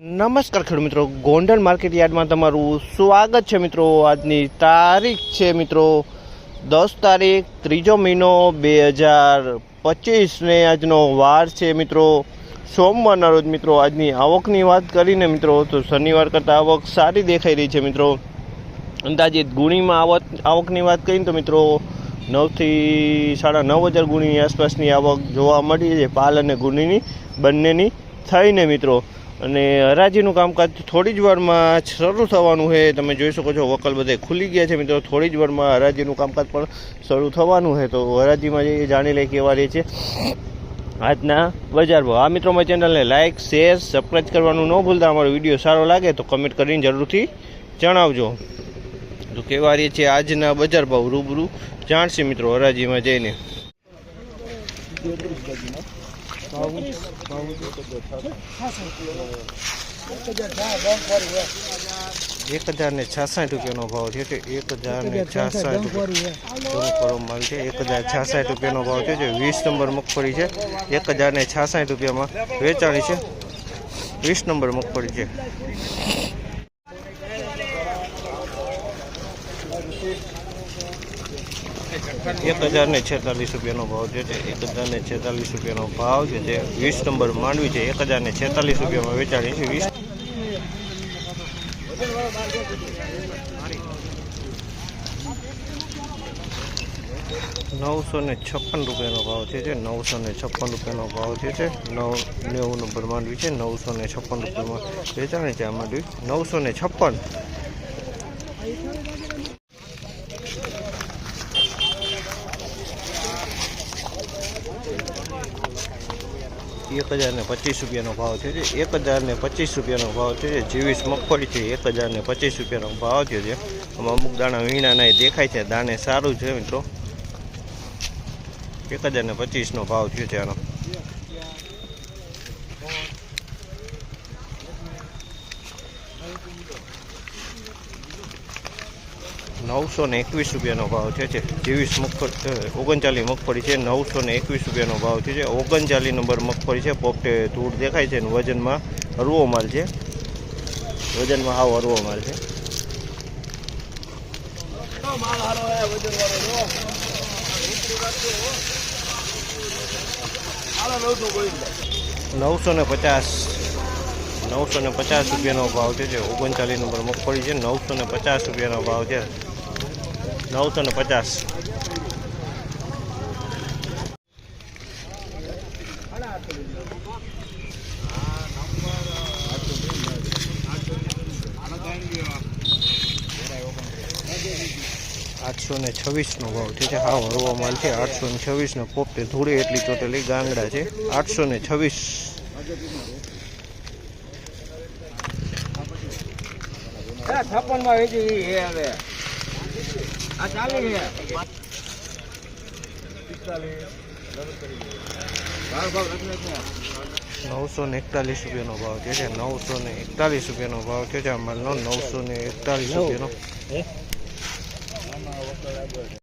નમસ્કાર ખેડૂત મિત્રો, ગોંડલ માર્કેટ યાર્ડમાં તમારું સ્વાગત છે મિત્રો। આજની તારીખ છે મિત્રો 10 તારીખ 3જો મહિનો 2025 ને આજનો વાર છે મિત્રો સોમવારના રોજ મિત્રો। આજની આવકની વાત કરીને મિત્રો તો શનિવાર કરતાં આવક સારી દેખાઈ રહી છે મિત્રો। અંદાજિત ગુણીમાં આવકની વાત કરીને તો મિત્રો 9 થી 9.5 ગુણીની આસપાસની આવક જોવા મળી છે પાલ અને ગુણીની બંનેની થઈને મિત્રો। અને હરાજીનું કામકાજ થોડી જ વારમાં શરૂ થવાનું છે। તમે જોઈ શકો છો વકલ બધે ખુલી ગયા છે મિત્રો। થોડી જ વારમાં હરાજીનું કામકાજ પણ શરૂ થવાનું છે, તો હરાજીમાં જઈએ જાણી લઈએ કેવા રહે છે આજના બજાર ભાવ। આ મિત્રો મારી ચેનલને લાઇક શેર સબસ્ક્રાઈબ કરવાનું ન ભૂલતા। અમારો વિડીયો સારો લાગે તો કમેન્ટ કરીને જરૂરથી જણાવજો। તો કેવા રહે છે આજના બજાર ભાવ રૂબરૂ જાણશે મિત્રો હરાજીમાં જઈને। 1066 રૂપિયાનો ભાવ છે। 1066 માલ છે। 1066 રૂપિયાનો ભાવ છે। 20 નંબર મગફળી છે 1066 રૂપિયામાં વેચાણી છે। 20 નંબર મગફળી છે। ₹1046 ભાવ છે। 1046 ભાવ છે। 20 નંબર માંડવી છે 1046 રૂપિયામાં વેચાણી છે। 956 રૂપિયાનો ભાવ છે। 956 રૂપિયાનો ભાવ છે। 90 નંબર માંડવી છે 956 રૂપિયામાં વેચાણી છે। આ માંડવી 956। 1025 રૂપિયાનો ભાવ છે। 1025 રૂપિયાનો ભાવ છે। 24 મગફળી છે 1025 રૂપિયાનો ભાવ છે। આમાં અમુક દાણા વીણા ના દેખાય છે, દાણે સારું છે મિત્રો। 1025 ભાવ થયો છે આનો। ₹921 રૂપિયાનો ભાવ છે। 39 મગફળી છે 921 રૂપિયાનો ભાવ છે। 39 નંબર મગફળી છે। પોપટે ધૂળ દેખાય છે, વજનમાં હળવો માલ છે। વજનમાં હાવ હળવો માલ છે। 950 રૂપિયાનો ભાવ છે। 39 નંબર મગફળી છે 950 રૂપિયાનો ભાવ છે। 950। 826 ભાવ છે। હાવ હળવો માલ છે। 826 પોપટે ધૂળે એટલી ચોટેલી ગાંગડા છે। 826। 56 માં વેચી છે હવે આ ચાલે છે 941 રૂપિયાનો ભાવ છે। 941 રૂપિયાનો ભાવ છે આ માલનો। 941 રૂપિયાનો